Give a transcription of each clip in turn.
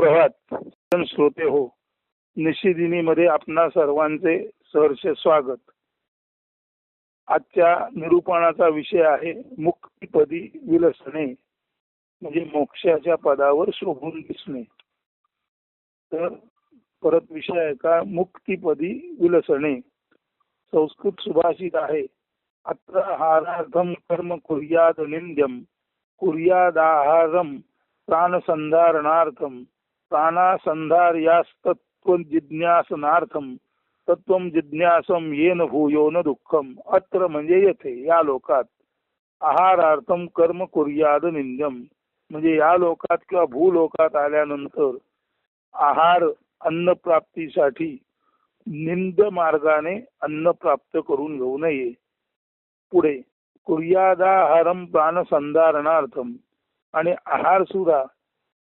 सुप्रभात श्रोते हो. निशिदिनी मध्ये आपणा सर्वांचे सहर्ष स्वागत. आजच्या निरूपणाचा विषय आहे मुक्तिपदी विलसणे, म्हणजे मोक्षाच्या पदावर शोभून दिसणे. तर परत विषय आहे का मुक्तिपदी विलसणे. संस्कृत सुभाषित आहे, अत्र आहारार्थम कर्म कुर्याद निंद्यम कुर्यादाहारम प्राणसंधारणार्थम प्राणासंधार्यास्तत्व जिज्ञासनार्थम तत्वम जिज्ञासम येन भूयो न दुःखम. अत्र म्हणजे येथे, या लोकात, आहारार्थम कर्म कुर्याद निंद्यम म्हणजे या लोकात किंवा भूलोकात आल्यानंतर आहार अन्न प्राप्तीसाठी निंद मार्गाने अन्न प्राप्त करून घेऊ नये. पुढे कुर्यादाहारम प्राणसंधारणार्थम, आणि आहार सुद्धा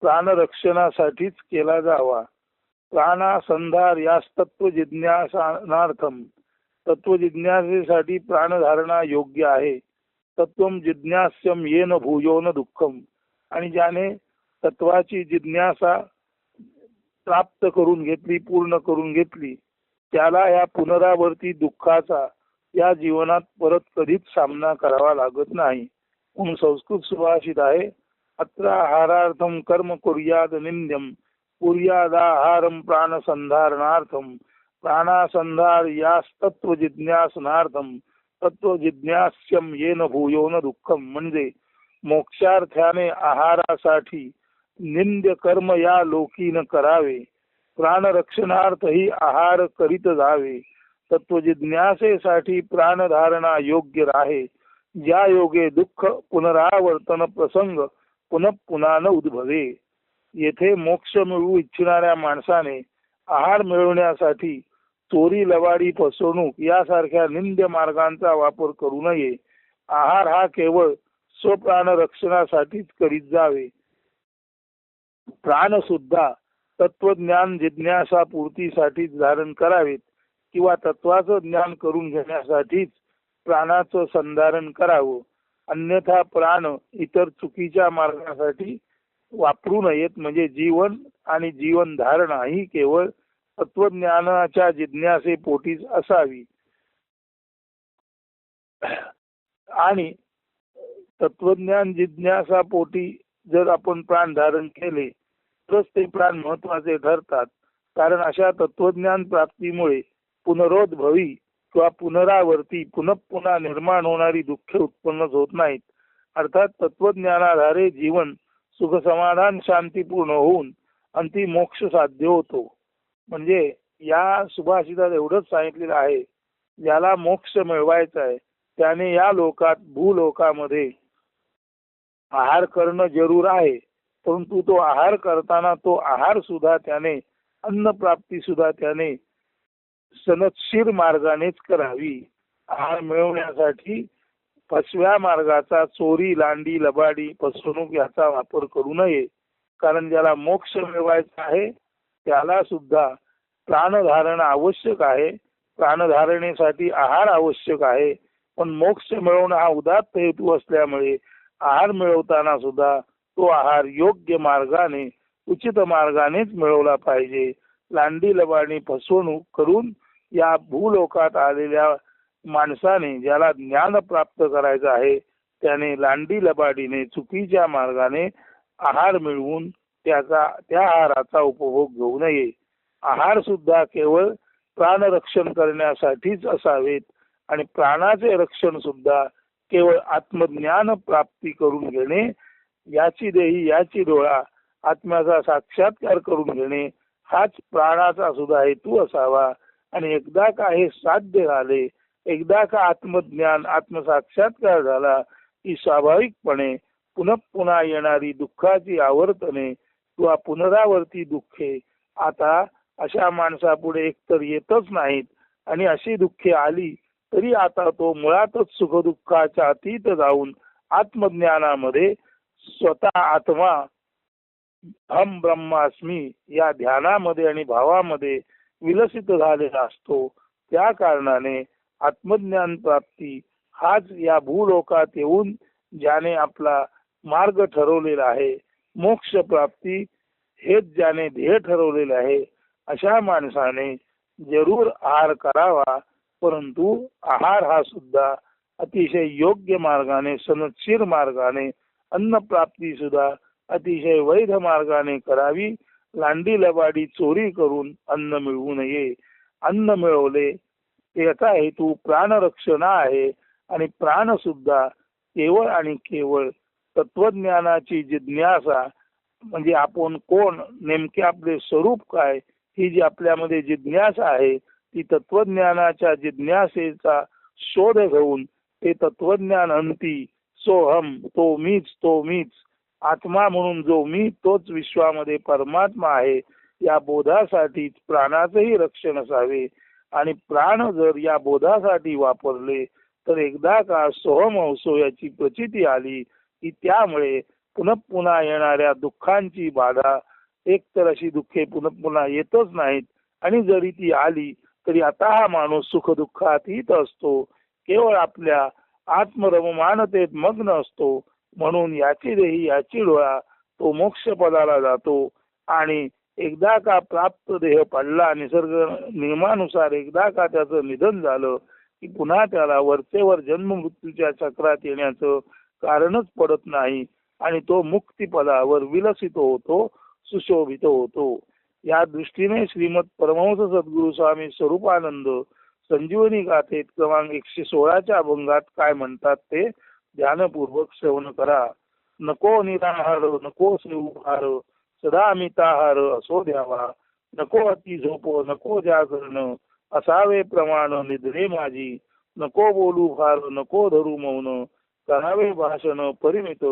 प्राणरक्षणासाठीच केला जावा. प्राणासंधार यास तत्व जिज्ञासनार्थम, तत्व जिज्ञासेसाठी प्राणधारणा योग्य आहे. तत्वम जिज्ञास्यम येन भूयो न दुःखम, आणि ज्याने तत्वाची जिज्ञासा प्राप्त करून घेतली, पूर्ण करून घेतली, त्याला या पुनरावर्ती दुःखाचा या जीवनात परत कधीच सामना करावा लागत नाही. म्हणून संस्कृत सुभाषित आहे, अत्र आहारार्थम कर्म कुर्याद निंद्यम कुर्यादाहारम प्राणसंधारणार्थम प्राणासंधार्यास्तत्व जिज्ञासनार्थम तत्व जिज्ञास्यम येन भूयो न दुःखम. म्हणजे मोक्षार्थाने आहारासाठी निंद्य कर्म या लोकी न करावे, प्राणरक्षणार्थही आहार करीत जावे. तत्व जिज्ञासेसाठी प्राणधारणा योग्य राहे, ज्या योगे दुःख पुनरावर्तन प्रसंग पुनः पुन्हा न उद्भवे. येथे मोक्ष मिळवू इच्छिणाऱ्या माणसाने आहार मिळवण्यासाठी चोरी, लवाडी, फसवणूक यासारख्या निंद्य मार्गांचा वापर करू नये. आहार हा केवळ स्वप्राण रक्षणासाठीच करीत जावे. प्राण सुद्धा तत्वज्ञान जिज्ञासा पूर्तीसाठी धारण करावेत, किंवा तत्वाचं ज्ञान करून घेण्यासाठीच प्राणाचं संधारण करावं. अन्यथा प्राण इतर चुकीच्या मार्गासाठी वापरू नयेत. म्हणजे जीवन आणि जीवन धारणा ही केवळ तत्वज्ञानाच्या जिज्ञासे पोटीच असावी. आणि तत्वज्ञान जिज्ञासा पोटी जर आपण प्राण धारण केले तरच ते प्राण महत्वाचे ठरतात. कारण अशा तत्वज्ञान प्राप्तीमुळे पुनरोद्भवी किंवा पुनरावर्ती पुन्हा पुन्हा निर्माण होणारी दुःखे उत्पन्नच होत नाहीत. अर्थात तत्वज्ञानाधारे जीवन सुख समाधान शांतीपूर्ण होऊन अंती मोक्ष साध्य होतो. म्हणजे या सुभाषितात एवढंच सांगितलेलं आहे, ज्याला मोक्ष मिळवायचा आहे त्याने या लोकात भूलोकामध्ये आहार करणं जरूर आहे, परंतु तो आहार करताना तो आहार सुद्धा त्याने, अन्न प्राप्ती सुद्धा त्याने सनदशीर मार्गानेच करावी. आहार मिळवण्यासाठी फसव्या मार्गाचा, चोरी, लांडी, लबाडी, फसवणूक याचा वापर करू नये. कारण ज्याला मोक्ष मिळवायचा आहे त्याला सुद्धा प्राणधारण आवश्यक आहे. प्राणधारणेसाठी आहार आवश्यक आहे, पण मोक्ष मिळवणं हा उदात्त हेतू असल्यामुळे आहार मिळवताना सुद्धा तो आहार योग्य मार्गाने, उचित मार्गानेच मिळवला पाहिजे. लांडी, लबाडी, फसवणूक करून या भूलोकात आलेल्या माणसाने, ज्याला ज्ञान प्राप्त करायचं आहे, त्याने लांडी लबाडीने चुकीच्या मार्गाने आहार मिळवून त्या आहाराचा उपभोग घेऊ नये. आहार सुद्धा केवळ प्राणरक्षण करण्यासाठीच असावेत, आणि प्राणाचे रक्षण सुद्धा केवळ आत्मज्ञान प्राप्ती करून घेणे, याची देही याची डोळा, आत्म्याचा साक्षात्कार करून घेणे हाच प्राणाचा सुद्धा हेतू असावा. आणि एकदा का हे साध्य झाले, एकदा का आत्मज्ञान आत्मसाक्षात्कार झाला की स्वाभाविकपणे पुन्हा पुन्हा येणारी दुःखाची आवर्तने किंवा पुनरावर्ती दुःखे आता अशा माणसापुढे एकतर येतच नाहीत, आणि अशी दुःखे आली तरी आता तो मुळातच सुखदुःखाच्या अतीत जाऊन आत्मज्ञानामध्ये स्वतः आत्मा हम ब्रह्मास्मी या ध्यानामध्ये आणि भावामध्ये विलसित झालेला असतो. त्या कारणाने आत्मज्ञान प्राप्ती हाच या भूलोकात येऊन ज्याने आपला मार्ग ठरवलेला आहे, मोक्ष प्राप्ती हेच ज्याने ध्येय ठरवलेले आहे अशा माणसाने जरूर आहार करावा. परंतु आहार हा सुद्धा अतिशय योग्य मार्गाने, सनदशीर मार्गाने, अन्न प्राप्ती सुद्धा अतिशय वैध मार्गाने करावी. लांडी लबाडी चोरी करून अन्न मिळवू नये. अन्न मिळवले याचा हेतू प्राणरक्षण आहे आणि प्राण सुद्धा केवळ आणि केवळ तत्वज्ञानाची जिज्ञासा, म्हणजे आपण कोण, नेमके आपले स्वरूप काय, ही जी आपल्यामध्ये जिज्ञासा आहे ती तत्वज्ञानाच्या जिज्ञासेचा शोध घेऊन ते तत्वज्ञान अंती सोहम, तो मीच आत्मा म्हणून जो मी तोच विश्वामध्ये परमात्मा आहे या बोधासाठी प्राणाचेही रक्षण असावे. आणि प्राण जर या बोधासाठी वापरले तर एकदा का सोहम असो याची प्रचिती आली की त्यामुळे पुन्हा येणाऱ्या दुःखांची बाधा, एकतर अशी दुःखे पुन्हा येतच नाहीत, आणि जरी ती आली तरी आता हा माणूस सुख दुःखातीत असतो, केवळ आपल्या आत्मरममानतेत मग्न असतो. म्हणून याची देही याची डोळा तो मोक्ष पदाला जातो. आणि एकदा का प्राप्त देह पडला, निसर्ग नियमानुसार एकदा का त्याचं निधन झालं की पुन्हा त्याला वरचेवर जन्म मृत्यूच्या चक्रात येण्याचं कारणच पडत नाही आणि तो मुक्तिपदावर विलसित होतो, सुशोभित होतो. या दृष्टीने श्रीमद परमहंस सद्गुरु स्वामी स्वरूपानंद संजीवनी गाथेत क्रमांक 116च्या अभंगात काय म्हणतात ते ध्यानपूर्वक श्रवण करा. नको निराहार नको सेवहार, सदा मिताहार असो द्यावा. नको अति झोप नको जागरण, असावे प्रमाण निद्रे माझी. नको बोलू फार नको धरू मौन, करावे भाषण परिमित.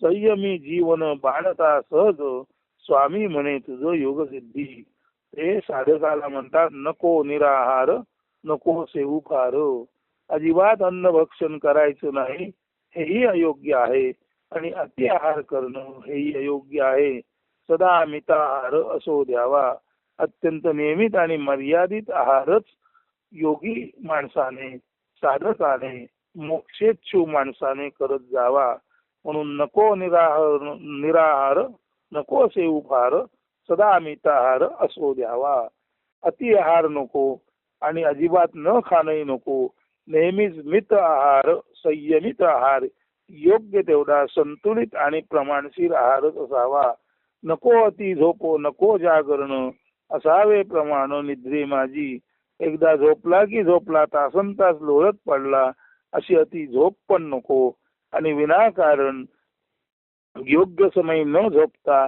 संयमी जीवन बाणता सहज, स्वामी म्हणे तुझ योग सिद्धी. ते साधकाला म्हणतात नको निराहार नको सेवू फार. अजिबात अन्न भक्षण करायचं नाही, हेही अयोग्य आहे. आणि अति आहार करणं हेही अयोग्य आहे. सदा मिताहार असो द्यावा. अत्यंत नियमित आणि मर्यादित आहारच योगी माणसाने, साधकाने, मोक्षेच्छू माणसाने करत जावा. म्हणून नको निराहार नको सेवू फार, सदा मिताहार असो द्यावा. अति आहार नको आणि अजिबात न खाणंही नको. नेहमीच मित आहार, संयमित आहार, योग्य तेवढा संतुलित आणि प्रमाणशीर आहारच असावा. नको अति झोपो नको जागरण, असावे प्रमाण निद्रे माझी. एकदा झोपला की झोपला, तासन तास लोळत पडला, अशी अति झोप पण नको. आणि विनाकारण योग्य समय न झोपता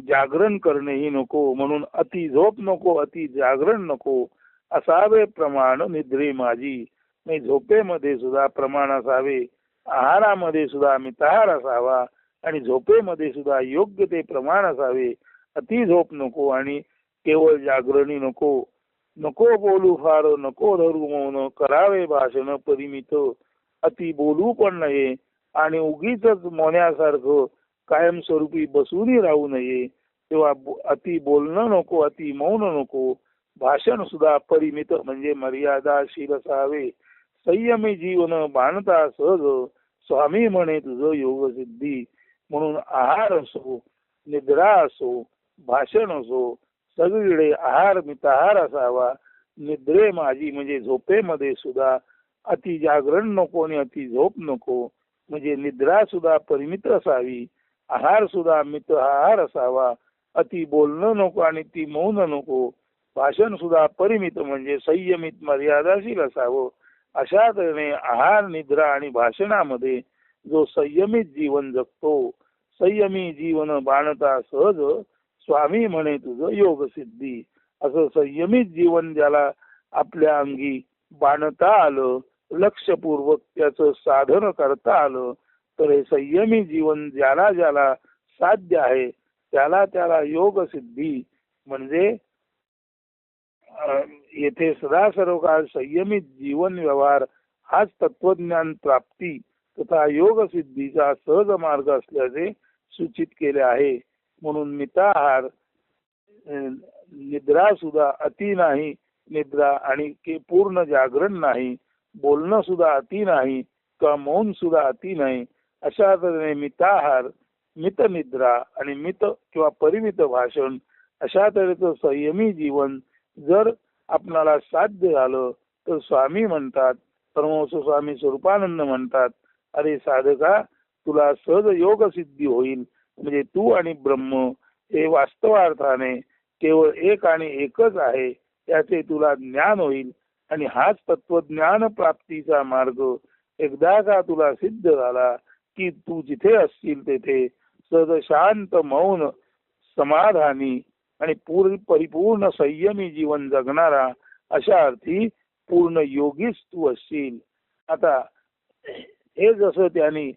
जागरण करणेही नको. म्हणून अति झोप नको अति जागरण नको, असावे प्रमाण निद्रे माझी. नाही, झोपेमध्ये सुद्धा प्रमाण असावे, आहारामध्ये सुद्धा मिताहार असावा आणि झोपेमध्ये सुद्धा योग्य ते प्रमाण असावे. अति झोप नको आणि केवळ जागरणी नको. नको बोलू फार नको धरू मौन, करावे भाषण परिमित. अति बोलू पण नये आणि उगीच मोन्यासारखं कायमस्वरूपी बसूनही राहू नये. तेव्हा अति बोलणं नको, अति मौन नको. भाषण सुद्धा परिमित म्हणजे मर्यादाशील असावे. संयमी जीवन बाणता सहज, स्वामी म्हणे तुझं योग सिद्धी. म्हणून आहार असो, निद्रा असो, भाषण असो, सगळीकडे आहार मिताहार असावा. निद्रे माझी म्हणजे झोपेमध्ये सुद्धा अति जागरण नको आणि अति झोप नको. म्हणजे निद्रा सुद्धा परिमित असावी, आहार सुद्धा मित आहार असावा. अति बोलणं नको आणि ती मौन नको. भाषण सुद्धा परिमित म्हणजे संयमित मर्यादाशील असावं. अशा तऱ्हेने आहार, निद्रा आणि भाषणामध्ये जो संयमित जीवन जगतो, संयमी जीवन बाणता सहज, स्वामी म्हणे तुझं योग सिद्धी. असं संयमित जीवन ज्याला आपल्या अंगी बाणता आलं, लक्षपूर्वक त्याचं साधन करता आलं, तर हे संयमी जीवन ज्याला ज्याला साध्य आहे त्याला त्याला योग सिद्धी म्हणजे येथे सदा सर्वकाळ संयमित जीवन व्यवहार हाच तत्वज्ञान प्राप्ती तथा योग सिद्धीचा सहज मार्ग असल्याचे सूचित केले आहे. म्हणून मिताहार, निद्रा सुद्धा अति नाही निद्रा आणि पूर्ण जागरण नाही, बोलणं सुद्धा अति नाही किंवा मौन सुद्धा अति नाही. अशा तऱ्हेने मिताहार मित निद्रा आणि मित किंवा परिमित भाषण अशा तऱ्हेचं संयमी जीवन जर आपणाला साध्य झालं तर स्वामी म्हणतात, परमहंस स्वामी स्वरूपानंद म्हणतात, अरे साधका, तुला सहज योग सिद्धी होईल. म्हणजे तू आणि ब्रह्म हे वास्तवार्थाने केवळ एक आणि एकच आहे याचे तुला ज्ञान होईल. आणि हाच तत्वज्ञान प्राप्तीचा मार्ग एकदा का तुला सिद्ध झाला की तू जिथे असशील तेथे सहज शांत मौन समाधानी आणि परिपूर्ण संयमी जीवन जगणारा अशा अर्थी पूर्ण योगीच तू असशील. आता हे जसं त्यांनी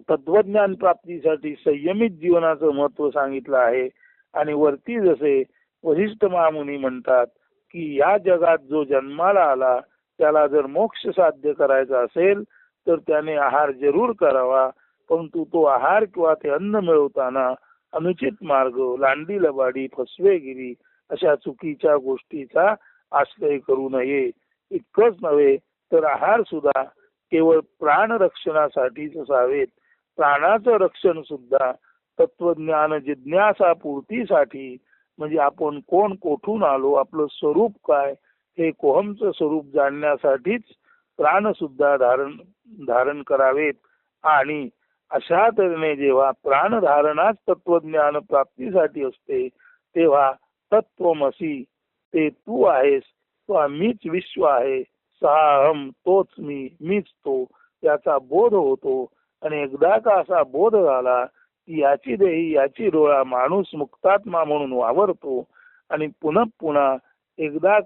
तत्वज्ञान प्राप्तीसाठी संयमित जीवनाचं महत्व सांगितलं आहे आणि वरती जसे वशिष्ठ महामुनी म्हणतात की या जगात जो जन्माला आला त्याला जर मोक्ष साध्य करायचा असेल तर त्याने आहार जरूर करावा, परंतु तो आहार किंवा ते अन्न मिळवताना अनुचित मार्ग, लांडी लबाडी, फसवेगिरी अशा चुकीच्या गोष्टीचा आश्रय करू नये. इतकंच नव्हे तर आहार सुद्धा केवळ प्राण रक्षणासाठीच असावेत. प्राणाचं रक्षण सुद्धा तत्वज्ञान जिज्ञासा पूर्तीसाठी, म्हणजे आपण कोण, कोठून आलो, आपलं स्वरूप काय हे कोहमचं स्वरूप जाणण्यासाठीच प्राण सुद्धा धारण करावेत. आणि अशा तऱ्हेने जेव्हा प्राण धारणाच तत्वज्ञान प्राप्तीसाठी असते तेव्हा तत्वमसी ते तू आहेस, तो मीच विश्व आहे, साहम तोच मीच तो याचा बोध होतो. आणि एकदा का असा बोध झाला की याची देही याची डोळा माणूस मुक्तात्मा म्हणून वावरतो. आणि पुन्हा एकदा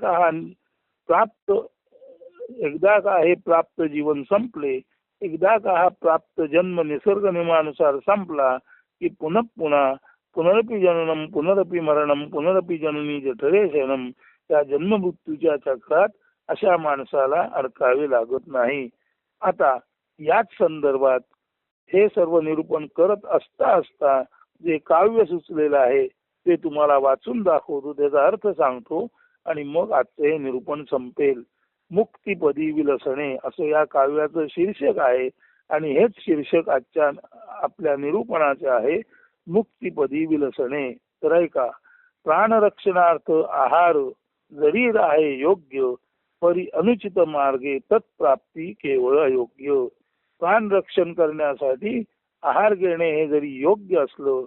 का हे प्राप्त जीवन संपले, एकदा का हा प्राप्त जन्म निसर्ग नियमानुसार संपला की पुन्हा पुनरपि जननम पुनरपि मरणम पुनरपि जननी जठरे शयनम या जन्ममृत्यूच्या चक्रात अशा माणसाला अडकावे लागत नाही. आता याच संदर्भात हे सर्व निरूपण करत असता जे काव्य सुचलेलं आहे ते तुम्हाला वाचून दाखवतो, त्याचा अर्थ सांगतो आणि मग आजचं हे निरूपण संपेल. मुक्तिपदी विलसणे असं या काव्याचं शीर्षक आहे आणि हेच शीर्षक आजच्या आपल्या निरूपणाचे आहे, मुक्तिपदी विलसणे. तर ऐका, प्राणरक्षणार्थ आहार जरी आहे योग्य, परी अनुचित मार्गे तत्प्राप्ती केवळ अयोग्य. प्राण रक्षण करण्यासाठी आहार घेणे हे जरी योग्य असलं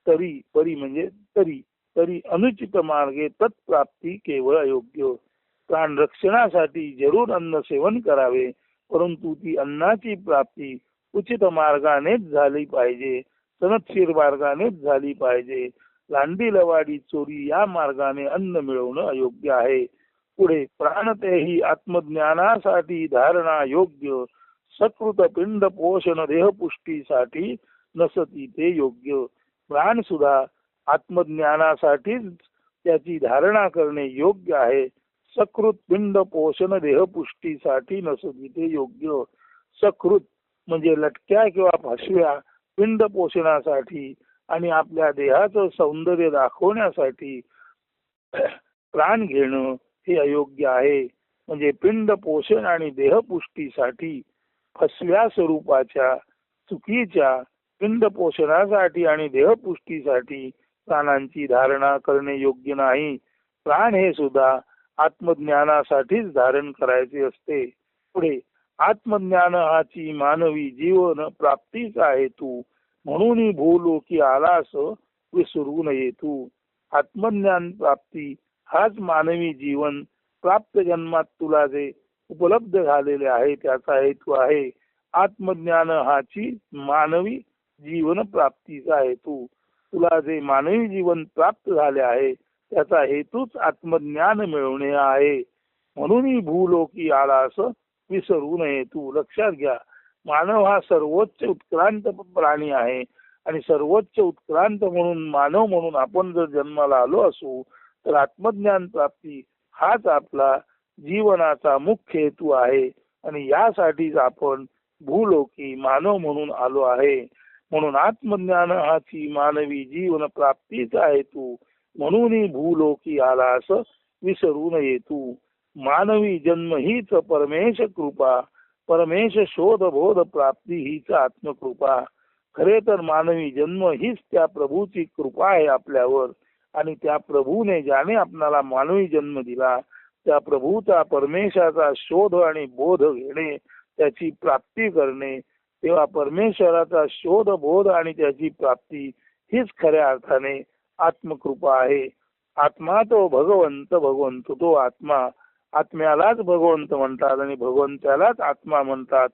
तरी तरी अनुचित मार्गे तत्प्राप्ती केवळ अयोग्य. प्राण रक्षणासाठी जरूर अन्न सेवन करावे, परंतु ती अन्नाची प्राप्ती उचित मार्गानेच झाली पाहिजे, सनदशीर मार्गानेच झाली पाहिजे. लांडी लवाडी चोरी या मार्गाने अन्न मिळवणं अयोग्य आहे. पुढे प्राणतेही आत्मज्ञानासाठी धारणा योग्य, सकृत पिंड पोषण देहपुष्टीसाठी नसती ते योग्य. प्राण सुद्धा आत्मज्ञानासाठीच त्याची धारणा करणे योग्य आहे. सकृत पिंड पोषण देहपुष्टीसाठी नसती ते योग्य. सकृत म्हणजे लटक्या किंवा फसव्या पिंड पोषणासाठी आणि आपल्या देहाचं सौंदर्य दाखवण्यासाठी प्राण घेणं हे अयोग्य आहे. म्हणजे पिंड पोषण आणि देहपुष्टीसाठी फसव्या स्वरूपाच्या चुकीच्या पिंड पोषणासाठी आणि देहपुष्टीसाठी प्राणांची धारणा करणे योग्य नाही. प्राण हे सुद्धा आत्मज्ञानासाठीच धारण करायचे असते. पुढे आत्मज्ञान हाची मानवी जीवन प्राप्तीचा हेतू म्हणून भूलोकी आलास विसरू नये तू. आत्मज्ञान प्राप्ती हाच मानवी जीवन प्राप्त जन्मात तुला जे उपलब्ध झालेले आहे त्याचा हेतू आहे. आत्मज्ञान हाची मानवी जीवन प्राप्तीचा हेतू. तुला जे मानवी जीवन प्राप्त झाले आहे त्याचा हेतूच आत्मज्ञान मिळवणे आहे. म्हणून भूलोकी आलास विसरू नये तू. लक्षात घ्या, मानव हा सर्वोच्च उत्क्रांत प्राणी आहे आणि सर्वोच्च उत्क्रांत म्हणून मानव म्हणून आपण जर जन्माला आलो असू तर आत्मज्ञान प्राप्ती हाच आपला जीवनाचा मुख्य हेतू आहे आणि यासाठीच आपण भूलोकी मानव म्हणून आलो आहे. म्हणून आत्मज्ञान हाची मानवी जीवन प्राप्तीचा हेतू म्हणून भूलोकी आलास विसरू नये तू. मानवी जन्म हीच परमेश कृपा, परमेश शोध बोध प्राप्ती हीच आत्मकृपा. खरे तर मानवी जन्म हीच त्या प्रभूची कृपा आहे आपल्यावर. आणि त्या प्रभूने ज्याने आपल्याला मानवी जन्म दिला त्या प्रभूचा परमेश्वराचा शोध आणि बोध घेणे, त्याची प्राप्ती करणे. तेव्हा परमेश्वराचा शोध बोध आणि त्याची प्राप्ती हीच खऱ्या अर्थाने आत्मकृपा आहे. आत्मा तो भगवंत, भगवंत तो आत्मा. आत्म्यालाच भगवंत म्हणतात आणि भगवंतालाच आत्मा म्हणतात.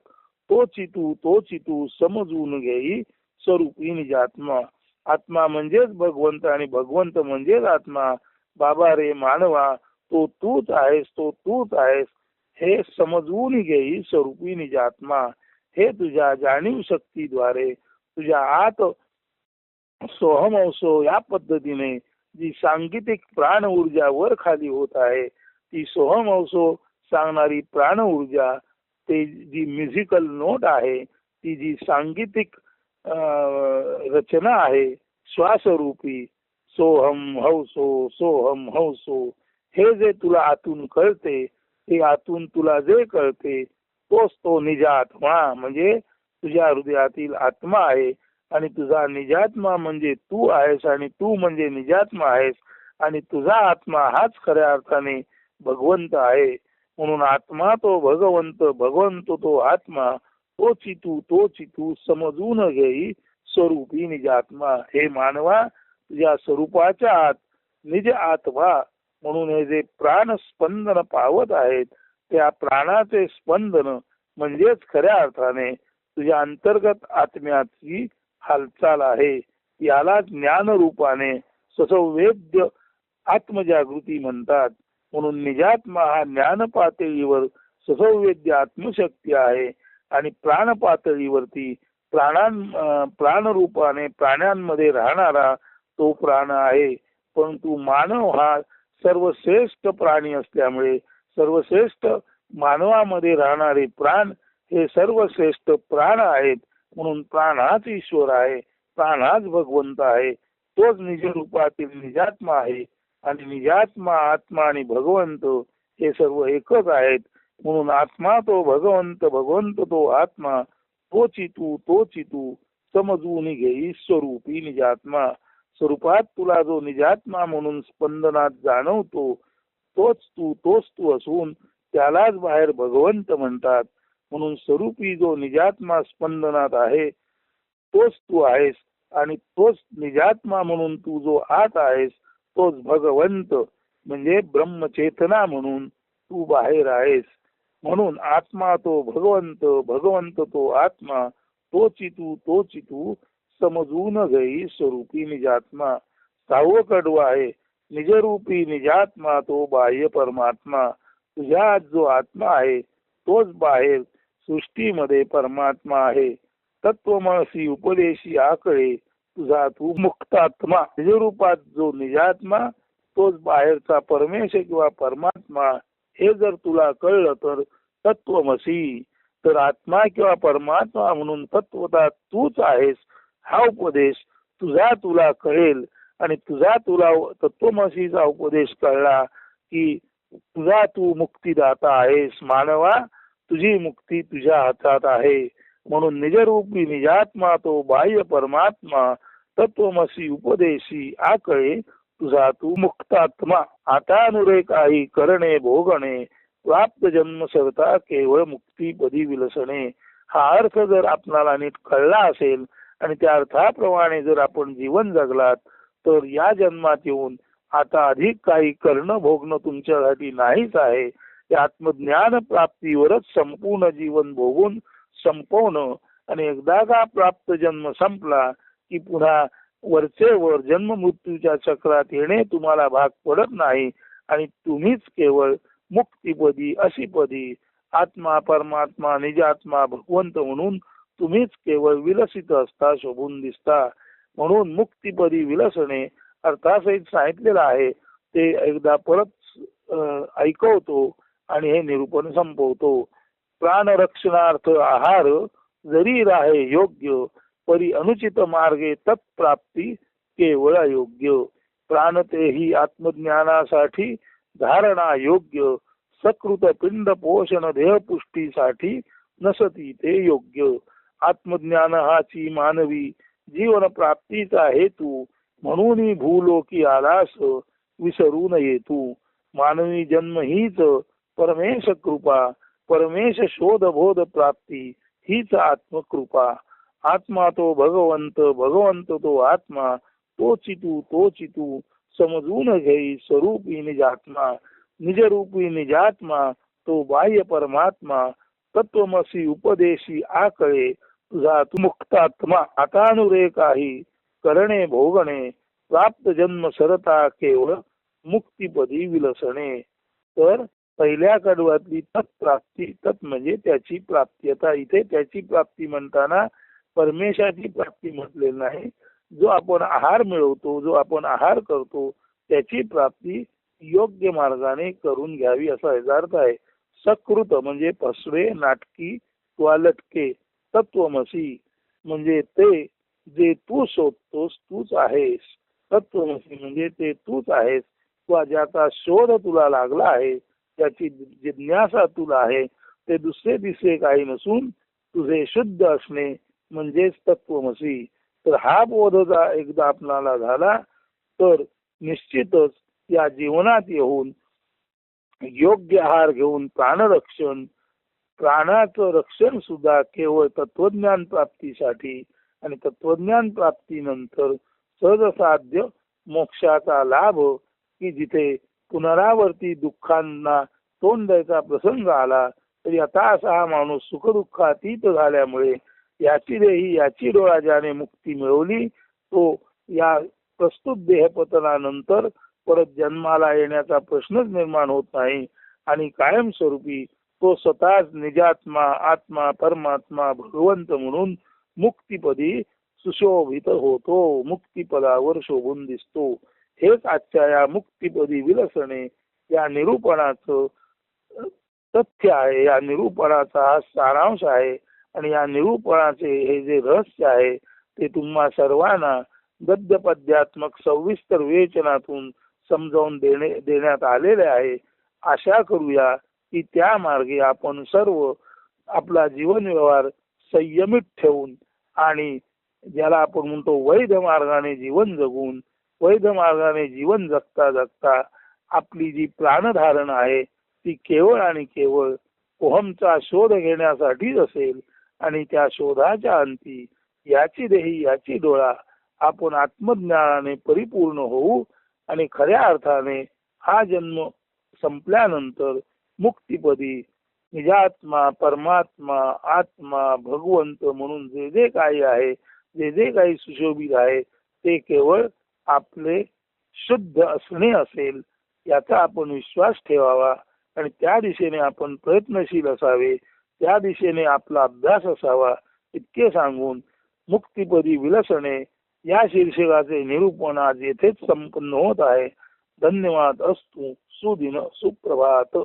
तो चितू समजून घेई स्वरूपी निजात्मा. आत्मा म्हणजेच भगवंत आणि भगवंत म्हणजेच आत्मा. बाबा रे मानवा, तो तूच आहेस, तो तूच आहेस हे समजून घेई स्वरूपी निजात्मा. हे तुझ्या जाणीव शक्तीद्वारे तुझ्या आत सोहमवसो या पद्धतीने जी सांगीतिक प्राण ऊर्जा वर खाली होत आहे, ती सोहमवसो सांगणारी प्राण ऊर्जा, ते जी म्युझिकल नोट आहे, ती जी सांगीतिक रचना आहे श्वासरूपी सोहम हौसो सोहम हौसो, हे जे तुला आतून कळते, ते आतून तुला जे कळते तोच तो निजात्मा म्हणजे तुझ्या हृदयातील आत्मा आहे. आणि तुझा निजात्मा म्हणजे तू आहेस आणि तू म्हणजे निजात्मा आहेस. आणि तुझा आत्मा हाच खऱ्या अर्थाने भगवंत आहे. म्हणून आत्मा तो भगवंत, भगवंत तो आत्मा. तो चितू समजून घेई स्वरूपी निजात्मा. हे मानवा, तुझ्या स्वरूपाच्या आत निज आत्मा म्हणून हे जे प्राण स्पंदन पावत आहेत, त्या प्राणाचे स्पंदन म्हणजेच खऱ्या अर्थाने तुझ्या अंतर्गत आत्म्याची हालचाल आहे. याला ज्ञान रूपाने ससंवेद्य आत्मजागृती म्हणतात. म्हणून निजात्मा हा ज्ञान पातळीवर ससंवेद्य आत्मशक्ती आहे आणि प्राण पातळीवरती प्राण रूपाने प्राण्यांमध्ये राहणारा तो प्राण आहे. परंतु मानव हा सर्वश्रेष्ठ प्राणी असल्यामुळे सर्वश्रेष्ठ मानवामध्ये राहणारे प्राण हे सर्वश्रेष्ठ प्राण आहेत. म्हणून प्राण हाच ईश्वर आहे, प्राण हाच भगवंत आहे. तोच निज रूपातील निजात्मा आहे. आणि निजात्मा, आत्मा आणि भगवंत हे सर्व एकच आहेत. म्हणून आत्मा तो भगवंत, भगवंत तो आत्मा. तो चितू समजून घेई स्वरूपी निजात्मा. स्वरूपात तुला जो निजात्मा म्हणून स्पंदनात जाणवतो तोच तू असून त्यालाच बाहेर भगवंत म्हणतात. म्हणून स्वरूपी जो निजात्मा स्पंदनात आहे तोच तू आहेस. आणि तोच निजात्मा म्हणून तू जो आत आहेस तोच भगवंत म्हणजे ब्रह्मचेतना म्हणून तू बाहेर आहेस. म्हणून आत्मा तो भगवंत, भगवंत तो आत्मा. तो चितू समजून घेई स्वरूपी निजात्मा. सहावं कडवं आहे, निजरूपी निजात्मा तो बाह्य परमात्मा. तुझ्या जो आत्मा आहे तोच बाहेर सृष्टीमध्ये परमात्मा आहे. तत्वमसी उपदेशी आकळे तुझा तू मुक्तात्मा. निजरूपात जो निजात्मा तोच बाहेरचा परमेश किंवा परमात्मा हे जर तुला कळलं तर तत्वमसी. तर आत्मा किंवा परमात्मा म्हणून तत्वता तूच आहेस हा उपदेश तुला कळेल. आणि तुला तत्वमसीचा उपदेश कळला की तुझा तू मुक्तीदाता आहेस. मानवा, तुझी मुक्ती तुझ्या हातात आहे. म्हणून निजरूपी निजात्मा तो बाह्य परमात्मा. तत्वमसी उपदेशी आकळे तुझा तू मुक्तात्मा. आता नुरे काही करणे भोगणे प्राप्त जन्म सरता केवळ मुक्तीपदी विलसणे. हा अर्थ जर आपणाला नीट कळला असेल आणि त्या अर्थाप्रमाणे जर आपण जीवन जगलात तर या जन्मात येऊन आता अधिक काही करणं भोगणं तुमच्यासाठी नाहीच आहे. या आत्मज्ञान प्राप्तीवरच संपूर्ण जीवन भोगून संपवणं. आणि एकदा का प्राप्त जन्म संपला की पुन्हा वरचेवर जन्म मृत्यूच्या चक्रात येणे तुम्हाला भाग पडत नाही. आणि तुम्हीच केवळ मुक्तीपदी अशीपदी आत्मा परमात्मा निजात्मा भगवंत म्हणून तुम्हीच केवळ विलसित असता, शोभून दिसता. म्हणून मुक्तीपदी विलसणे अर्थासहित सांगितलेलं आहे ते एकदा परत ऐकवतो आणि हे निरूपण संपवतो. प्राणरक्षणार्थ आहार जरी राहे योग्य परी अनुचित मार्गे तत्प्राप्ती केवळ अयोग्य. प्राण तेही आत्मज्ञानासाठी धारणा योग्य. सकृत पिंड पोषण देहपुष्टीसाठी नसती ते योग्य. आत्मज्ञान हाची मानवी जीवन प्राप्तीचा हेतू, म्हणून भूलोकी आलास विसरू नये तू. मानवी जन्म हीच परमेश कृपा, परमेश शोध बोध प्राप्ती हीच आत्मकृपा. आत्मा तो भगवंत, भगवंत तो आत्मा, तोची तू समजून घेई स्वरूपी निजात्मा. निजरूपी निजात्मा तो बाह्य परमात्मा, तत्वमसी उपदेशी आकळे तुझा तू मुक्तात्मा. आता अनुरे काही करणे भोगणे, प्राप्त जन्म सरता केवळ मुक्तीपदी विलसणे. तर पहिल्या कडव्यातली तत्प्राप्ती, तत् म्हणजे त्याची प्राप्ती. आता इथे त्याची प्राप्ती म्हणताना परमेशाची प्राप्ती म्हटलेली नाही. जो आपण आहार मिळवतो, जो आपण आहार करतो त्याची प्राप्ती योग्य मार्गाने करून घ्यावी असा याचा अर्थ आहे. सकृत म्हणजे फसवे, नाटकी वा लटके. तत्वमसी म्हणजे ते जे तू शोधतोस तूच आहेस. तत्वमसी म्हणजे ते तूच आहेस, किंवा ज्याचा शोध तुला लागला आहे, त्याची जिज्ञासा तुला आहे, ते दुसरे तिसरे काही नसून तुझे शुद्ध असणे म्हणजेच तत्वमसी. तर हा बोध एकदा आपणाला झाला तर निश्चितच या जीवनात येऊन योग्य आहार घेऊन प्राणरक्षण, प्राणाचं रक्षण सुद्धा केवळ तत्वज्ञान प्राप्तीसाठी आणि तत्वज्ञान प्राप्तीनंतर सहजसाध्य मोक्षाचा लाभ, की जिथे पुनरावर्ती दुःखांना तोंड द्यायचा प्रसंग आला तरी आता असा हा माणूस सुखदुःखातीत झाल्यामुळे याची देही याची डोळा ज्याने मुक्ती मिळवली, तो या प्रस्तुत देहपतनानंतर परत जन्माला येण्याचा प्रश्नच निर्माण होत नाही आणि कायमस्वरूपी तो स्वतःच निजात्मा, आत्मा, परमात्मा, भगवंत म्हणून मुक्तीपदी सुशोभित होतो, मुक्तीपदावर शोभून दिसतो. हेच आजच्या या मुक्तीपदी विलसणे या निरूपणाचं तथ्य आहे, या निरूपणाचा हा सारांश आहे. आणि या निरूपणाचे हे जे रहस्य आहे ते तुम्हा सर्वांना गद्य पद्यात्मक सविस्तर विवेचनातून समजावून देण्यात आलेले आहे. आशा करूया की त्या मार्गे आपण सर्व आपला जीवन व्यवहार संयमित ठेवून आणि ज्याला आपण म्हणतो वैध मार्गाने जीवन जगून, वैध मार्गाने जीवन जगता जगता आपली जी प्राणधारण आहे ती केवळ आणि केवळ ओहमचा शोध घेण्यासाठीच असेल. आणि त्या शोधाच्या अंती याची देही याची डोळा आपण आत्मज्ञानाने परिपूर्ण होऊ आणि खऱ्या अर्थाने हा जन्म संपल्यानंतर मुक्तीपदी निजात्मा, परमात्मा, आत्मा, भगवंत म्हणून जे जे काही आहे, जे जे काही सुशोभित आहे ते केवळ आपले शुद्ध असणे असेल याचा आपण विश्वास ठेवावा आणि त्या दिशेने आपण प्रयत्नशील असावे, त्या दिशेने आपला अभ्यास असावा. इतके सांगून मुक्तीपदी विलसणे या शीर्षकाचे निरूपण आज येथेच संपन्न होत आहे. धन्यवाद. अस्तु. सुदिन सुप्रभात.